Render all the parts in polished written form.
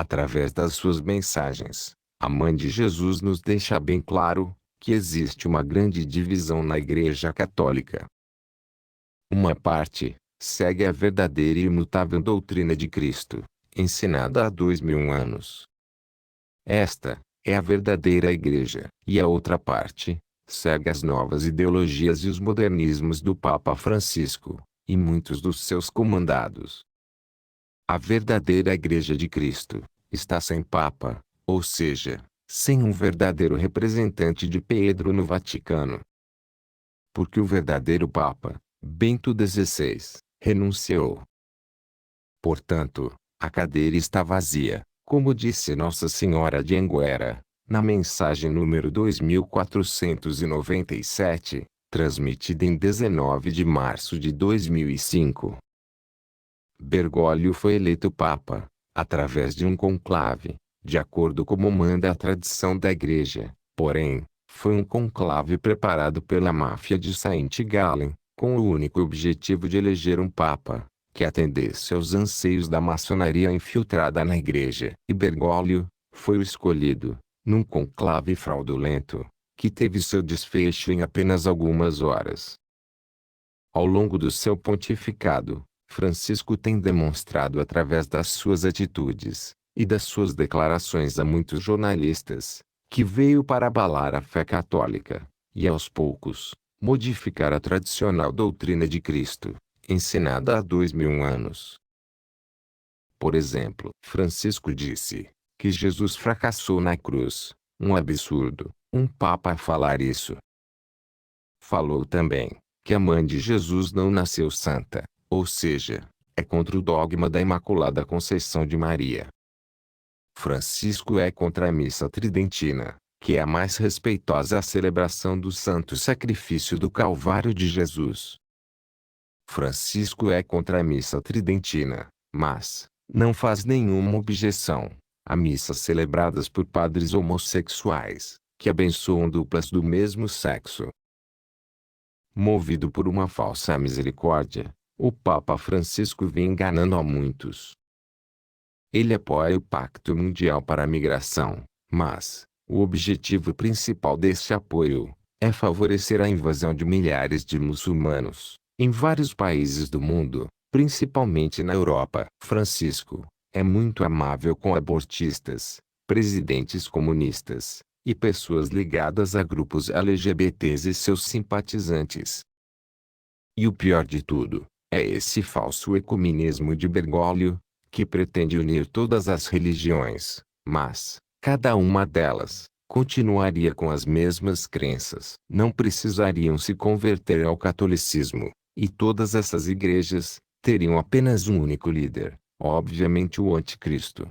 Através das suas mensagens, a Mãe de Jesus nos deixa bem claro que existe uma grande divisão na Igreja Católica. Uma parte segue a verdadeira e imutável doutrina de Cristo, ensinada há 2000 anos. Esta é a verdadeira Igreja, e a outra parte segue as novas ideologias e os modernismos do Papa Francisco e muitos dos seus comandados. A verdadeira Igreja de Cristo está sem Papa, ou seja, sem um verdadeiro representante de Pedro no Vaticano. Porque o verdadeiro Papa, Bento XVI, renunciou. Portanto, a cadeira está vazia, como disse Nossa Senhora de Anguera, na mensagem número 2497, transmitida em 19 de março de 2005. Bergoglio foi eleito Papa, através de um conclave, de acordo como manda a tradição da Igreja, porém, foi um conclave preparado pela máfia de Saint-Gallen, com o único objetivo de eleger um Papa que atendesse aos anseios da maçonaria infiltrada na Igreja. E Bergoglio foi o escolhido, num conclave fraudulento, que teve seu desfecho em apenas algumas horas. Ao longo do seu pontificado, Francisco tem demonstrado através das suas atitudes e das suas declarações a muitos jornalistas que veio para abalar a fé católica e, aos poucos, modificar a tradicional doutrina de Cristo, ensinada há 2000 anos. Por exemplo, Francisco disse que Jesus fracassou na cruz. Um absurdo, um papa a falar isso. Falou também que a mãe de Jesus não nasceu santa, ou seja, é contra o dogma da Imaculada Conceição de Maria. Francisco é contra a missa tridentina, que é a mais respeitosa à celebração do santo sacrifício do Calvário de Jesus. Francisco é contra a missa tridentina, mas não faz nenhuma objeção a missas celebradas por padres homossexuais, que abençoam duplas do mesmo sexo. Movido por uma falsa misericórdia, o Papa Francisco vem enganando a muitos. Ele apoia o Pacto Mundial para a Migração, mas o objetivo principal desse apoio é favorecer a invasão de milhares de muçulmanos em vários países do mundo, principalmente na Europa. Francisco é muito amável com abortistas, presidentes comunistas e pessoas ligadas a grupos LGBTs e seus simpatizantes. E o pior de tudo é esse falso ecumenismo de Bergoglio, que pretende unir todas as religiões, mas cada uma delas continuaria com as mesmas crenças. Não precisariam se converter ao catolicismo, e todas essas igrejas teriam apenas um único líder, obviamente o anticristo.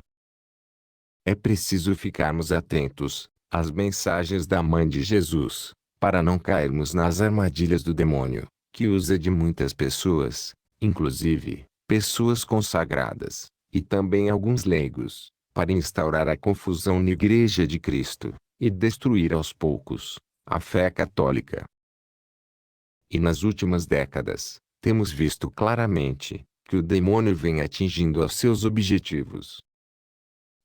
É preciso ficarmos atentos às mensagens da Mãe de Jesus, para não cairmos nas armadilhas do demônio, que usa de muitas pessoas, inclusive pessoas consagradas, e também alguns leigos, para instaurar a confusão na Igreja de Cristo, e destruir aos poucos a fé católica. E nas últimas décadas, temos visto claramente que o demônio vem atingindo aos seus objetivos.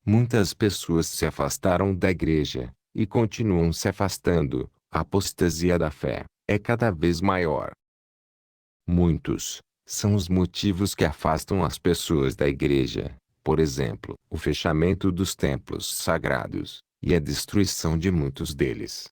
Muitas pessoas se afastaram da Igreja, e continuam se afastando. A apostasia da fé é cada vez maior. Muitos são os motivos que afastam as pessoas da Igreja, por exemplo, o fechamento dos templos sagrados, e a destruição de muitos deles.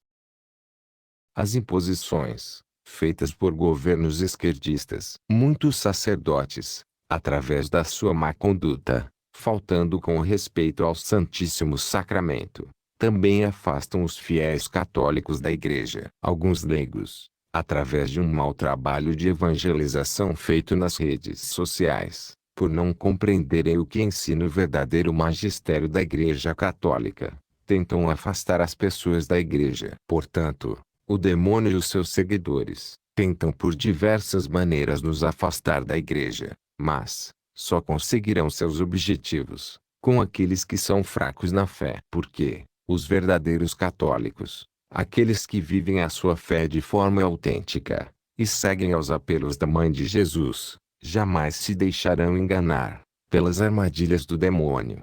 As imposições feitas por governos esquerdistas, muitos sacerdotes, através da sua má conduta, faltando com respeito ao Santíssimo Sacramento, também afastam os fiéis católicos da Igreja. Alguns leigos, através de um mau trabalho de evangelização feito nas redes sociais, por não compreenderem o que ensina o verdadeiro magistério da Igreja Católica, tentam afastar as pessoas da Igreja. Portanto, o demônio e os seus seguidores tentam por diversas maneiras nos afastar da Igreja, mas só conseguirão seus objetivos com aqueles que são fracos na fé. Porque os verdadeiros católicos, aqueles que vivem a sua fé de forma autêntica e seguem aos apelos da Mãe de Jesus, jamais se deixarão enganar pelas armadilhas do demônio.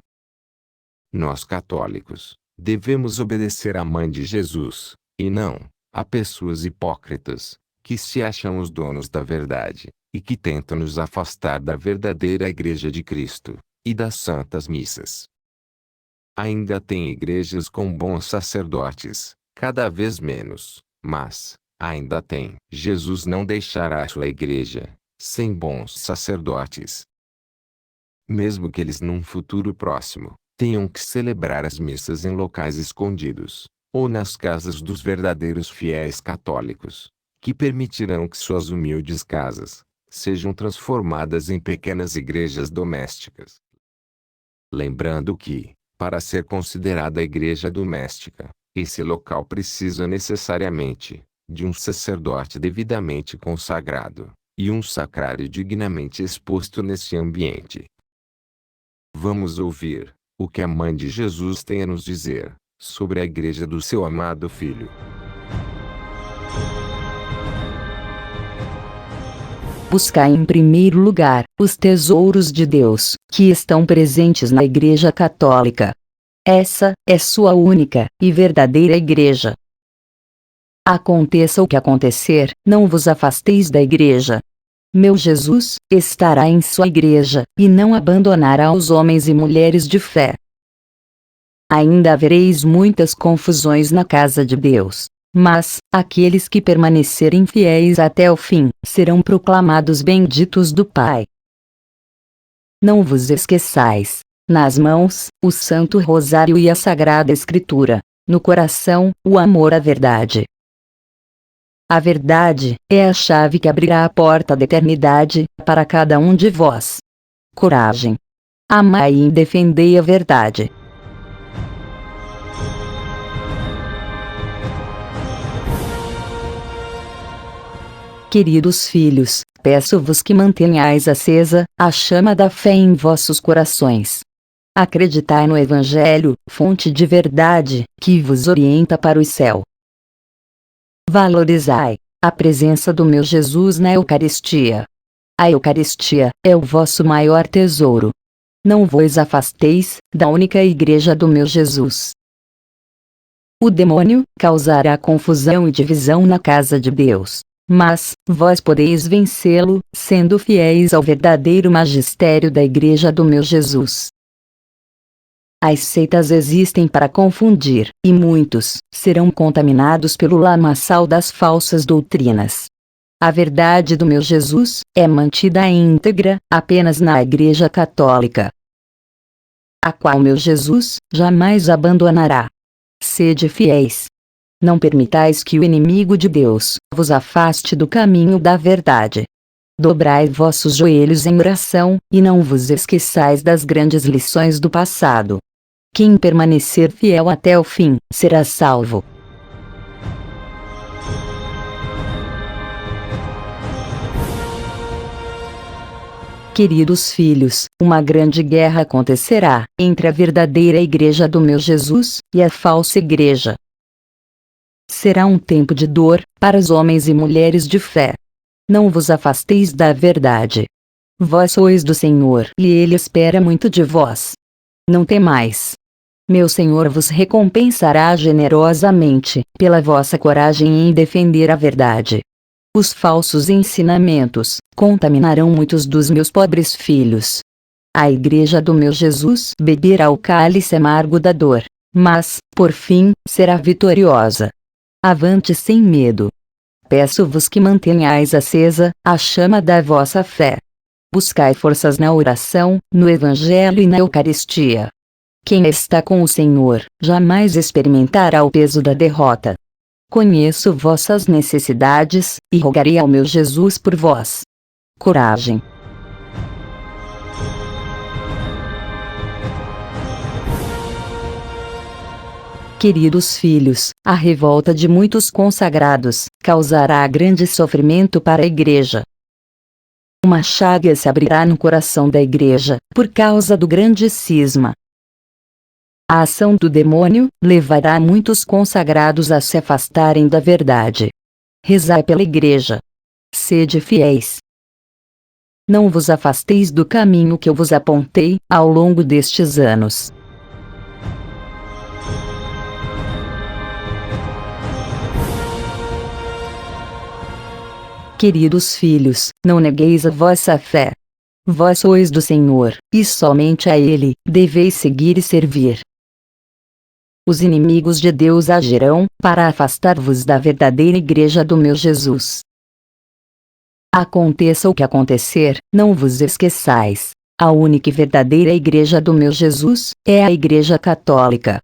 Nós católicos devemos obedecer à Mãe de Jesus, e não a pessoas hipócritas, que se acham os donos da verdade, e que tentam nos afastar da verdadeira Igreja de Cristo, e das santas missas. Ainda tem igrejas com bons sacerdotes, cada vez menos, mas, ainda tem. Jesus não deixará a sua igreja sem bons sacerdotes. Mesmo que eles num futuro próximo tenham que celebrar as missas em locais escondidos, ou nas casas dos verdadeiros fiéis católicos, que permitirão que suas humildes casas sejam transformadas em pequenas igrejas domésticas. Lembrando que, para ser considerada igreja doméstica, esse local precisa necessariamente de um sacerdote devidamente consagrado, e um sacrário dignamente exposto nesse ambiente. Vamos ouvir o que a Mãe de Jesus tem a nos dizer sobre a igreja do seu amado Filho. Buscai em primeiro lugar os tesouros de Deus, que estão presentes na Igreja Católica. Essa é sua única e verdadeira igreja. Aconteça o que acontecer, não vos afasteis da igreja. Meu Jesus estará em sua igreja, e não abandonará os homens e mulheres de fé. Ainda havereis muitas confusões na casa de Deus. Mas, aqueles que permanecerem fiéis até o fim, serão proclamados benditos do Pai. Não vos esqueçais. Nas mãos, o Santo Rosário e a Sagrada Escritura. No coração, o amor à verdade. A verdade é a chave que abrirá a porta da eternidade para cada um de vós. Coragem. Amai e defendei a verdade. Queridos filhos, peço-vos que mantenhais acesa a chama da fé em vossos corações. Acreditai no Evangelho, fonte de verdade, que vos orienta para o céu. Valorizai a presença do meu Jesus na Eucaristia. A Eucaristia é o vosso maior tesouro. Não vos afasteis da única igreja do meu Jesus. O demônio causará confusão e divisão na casa de Deus. Mas, vós podeis vencê-lo, sendo fiéis ao verdadeiro magistério da Igreja do meu Jesus. As seitas existem para confundir, e muitos serão contaminados pelo lamaçal das falsas doutrinas. A verdade do meu Jesus é mantida íntegra apenas na Igreja Católica, a qual meu Jesus jamais abandonará. Sede fiéis. Não permitais que o inimigo de Deus vos afaste do caminho da verdade. Dobrai vossos joelhos em oração, e não vos esqueçais das grandes lições do passado. Quem permanecer fiel até o fim, será salvo. Queridos filhos, uma grande guerra acontecerá entre a verdadeira igreja do meu Jesus e a falsa igreja. Será um tempo de dor para os homens e mulheres de fé. Não vos afasteis da verdade. Vós sois do Senhor e Ele espera muito de vós. Não temais. Meu Senhor vos recompensará generosamente pela vossa coragem em defender a verdade. Os falsos ensinamentos contaminarão muitos dos meus pobres filhos. A igreja do meu Jesus beberá o cálice amargo da dor, mas, por fim, será vitoriosa. Avante sem medo. Peço-vos que mantenhais acesa a chama da vossa fé. Buscai forças na oração, no Evangelho e na Eucaristia. Quem está com o Senhor jamais experimentará o peso da derrota. Conheço vossas necessidades, e rogarei ao meu Jesus por vós. Coragem. Queridos filhos, a revolta de muitos consagrados causará grande sofrimento para a igreja. Uma chaga se abrirá no coração da igreja, por causa do grande cisma. A ação do demônio levará muitos consagrados a se afastarem da verdade. Rezai pela igreja. Sede fiéis. Não vos afasteis do caminho que eu vos apontei ao longo destes anos. Queridos filhos, não negueis a vossa fé. Vós sois do Senhor, e somente a Ele deveis seguir e servir. Os inimigos de Deus agirão para afastar-vos da verdadeira igreja do meu Jesus. Aconteça o que acontecer, não vos esqueçais. A única e verdadeira igreja do meu Jesus é a Igreja Católica.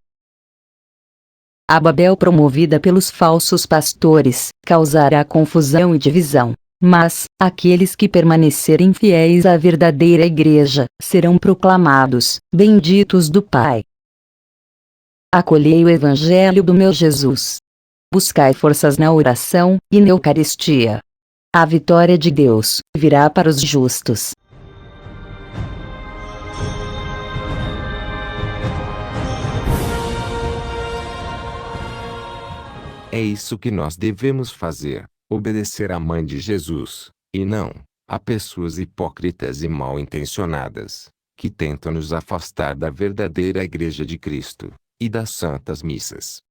A Babel promovida pelos falsos pastores causará confusão e divisão. Mas, aqueles que permanecerem fiéis à verdadeira igreja, serão proclamados, benditos do Pai. Acolhei o Evangelho do meu Jesus. Buscai forças na oração, e na Eucaristia. A vitória de Deus virá para os justos. É isso que nós devemos fazer, obedecer à Mãe de Jesus, e não a pessoas hipócritas e mal intencionadas, que tentam nos afastar da verdadeira Igreja de Cristo, e das Santas Missas.